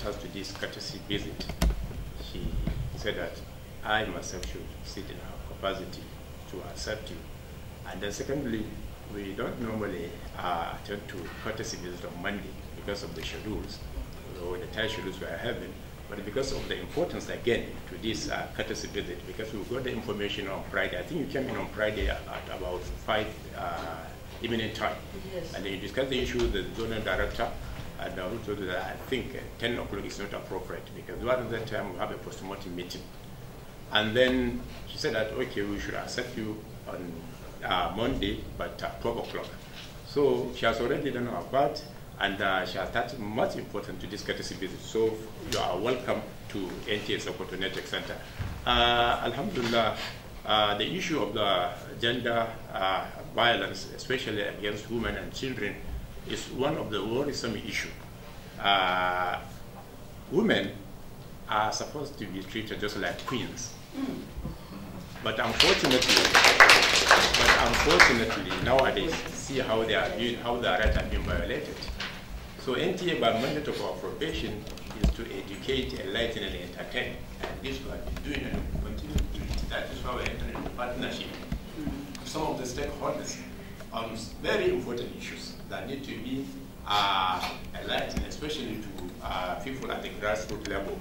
us to this courtesy visit, she said that I myself should sit in her capacity to accept you. And then secondly, we don't normally attend to courtesy visit on Monday because of the schedules, or the tight schedules we are having, but because of the importance again to this courtesy visit, because we got the information on Friday. I think you came in on Friday at about 5 evening time. Yes. And then you discussed the issue with the zonal director, and I told you that I think 10 o'clock is not appropriate because during that time we have a post-mortem meeting. And then she said that, okay, we should accept you on Monday, but 12 o'clock. So she has already done her part, and she has started much important to this courtesy visit. So you are welcome to NTA Sokoto Network Center. Alhamdulillah, the issue of the gender violence, especially against women and children, is one of the worrisome issues. Women are supposed to be treated just like queens. But unfortunately nowadays, see how they are viewed, how their rights are being violated. So NTA, by mandate of our profession, is to educate, enlighten, and entertain. And this we have been doing and we continue to do it. That is why we're entering into partnership with some of the stakeholders on very important issues that need to be enlightened, especially to people at the grassroots level.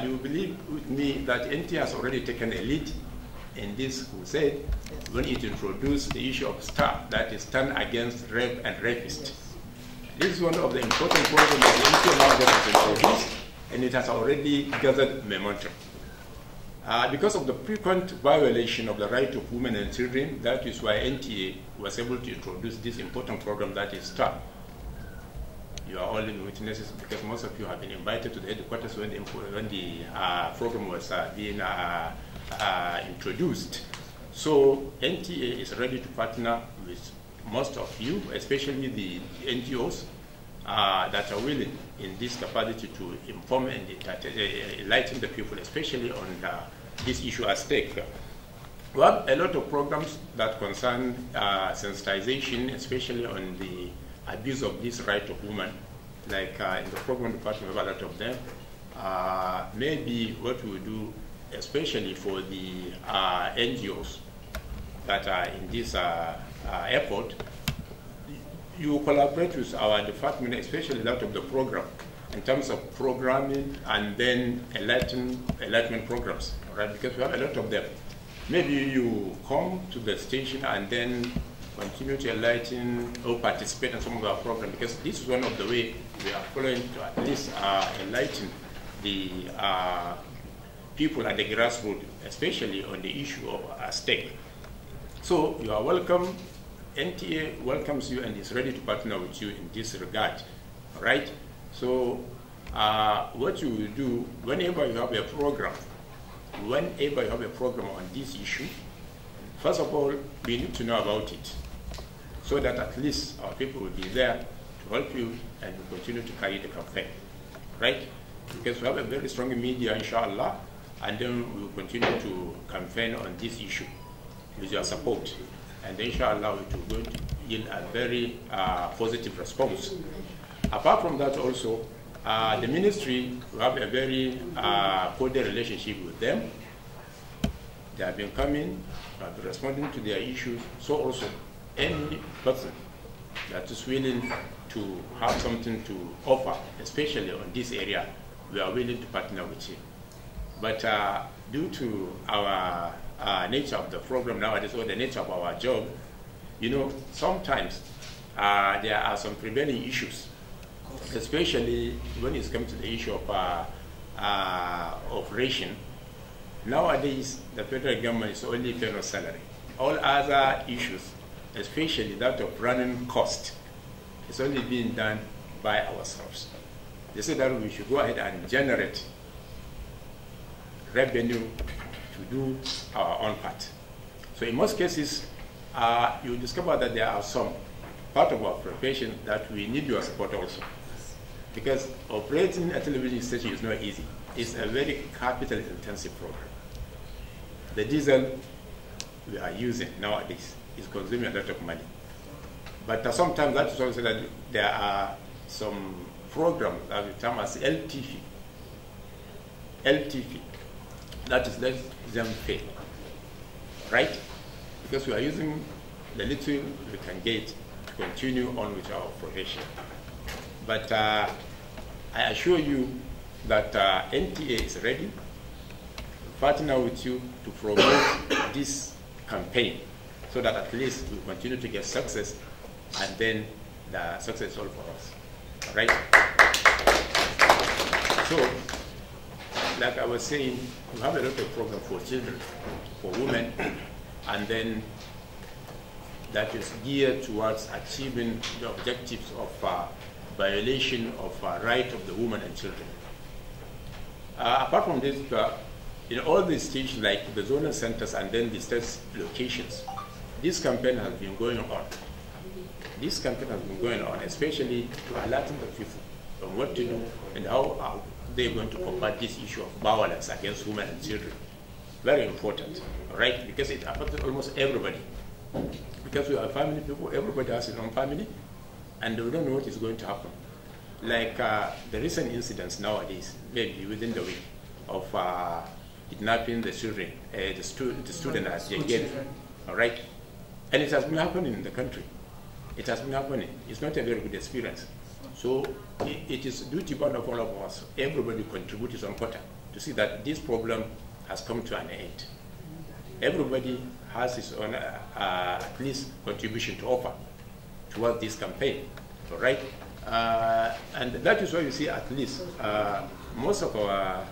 You believe with me that NTA has already taken a lead in this crusade when it introduced the issue of STAR, that is Stand Against Rape and Rapists. This is one of the important programs that NTA now has introduced, and it has already gathered momentum. Because of the frequent violation of the right of women and children, that is why NTA was able to introduce this important program that is STAR. You are all in witnesses because most of you have been invited to the headquarters when the program was being introduced. So NTA is ready to partner with most of you, especially the NGOs that are willing in this capacity to inform and enlighten the people, especially on this issue at stake. We have a lot of programs that concern sensitization, especially on the abuse of this right of women. Like in the program department, we have a lot of them. Maybe what we do, especially for the NGOs that are in this effort, you collaborate with our department, especially that of the program, in terms of programming and then enlightenment programs, right? Because we have a lot of them. Maybe you come to the station and then continue to enlighten or participate in some of our programs, because this is one of the ways we are following to at least enlighten the people at the grassroots, especially on the issue of stake. So you are welcome. NTA welcomes you and is ready to partner with you in this regard, right? So what you will do, whenever you have a program on this issue, first of all, we need to know about it, so that at least our people will be there to help you and will continue to carry the campaign, right? Because we have a very strong media, inshallah, and then we will continue to campaign on this issue with your support. And inshallah, it will going to yield a very positive response. Apart from that also, the ministry will have a very cordial relationship with them. They have been coming, have been responding to their issues. So also, any person that is willing to have something to offer, especially on this area, we are willing to partner with you. But due to our nature of the program nowadays, or the nature of our job, you know, sometimes there are some prevailing issues, especially when it comes to the issue of ration. Nowadays, the federal government is only paying us salary. All other issues, especially that of running cost, is only being done by ourselves. They say that we should go ahead and generate revenue to do our own part. So in most cases, you discover that there are some part of our profession that we need your support also. Because operating a television station is not easy. It's a very capital-intensive program. The diesel we are using nowadays is consuming a lot of money. But sometimes that is also that there are some program that we term as LTF. LTF. That is let them fail. Right? Because we are using the little we can get to continue on with our profession. But I assure you that NTA is ready to partner with you to promote this campaign so that at least we continue to get success, and then the success is all for us. All right? So, like I was saying, we have a lot of programs for children, for women, and then that is geared towards achieving the objectives of violation of right of the woman and children. Apart from this, in all the states, like the zonal centers and then the state locations, this campaign has been going on. This campaign has been going on, especially to alerting the people on what to do and how are they going to combat this issue of violence against women and children. Very important, right? Because it affects almost everybody. Because we are family people, everybody has his own family, and we don't know what is going to happen. Like the recent incidents nowadays, maybe within the week, of kidnapping the children, the student as they get, all right? And it has been happening in the country. It has been happening. It's not a very good experience. So it is duty bound of all of us, everybody contribute his own quota to see that this problem has come to an end. Everybody has his own, at least, contribution to offer towards this campaign, all right? And that is why you see at least most of our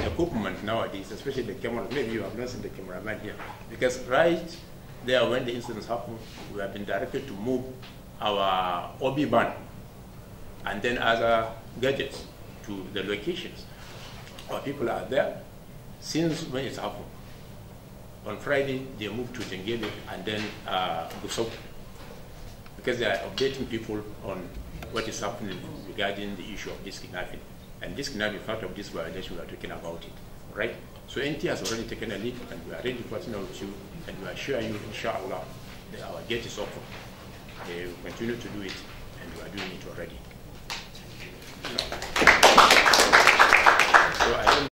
equipment nowadays, especially the cameras, maybe you have not seen the cameraman here, because right there when the incidents happen, we have been directed to move our OB van and then other gadgets to the locations. Our people are there since when it's happened. On Friday, they moved to Tengele and then Gusau, because they are updating people on what is happening regarding the issue of this kidnapping. And this kidnapping is part of this violation we are talking about it, right? So NT has already taken a lead, and we are ready to partner with you, and we assure you, inshallah, that our gate is open. They will continue to do it, and we are doing it already. So I don't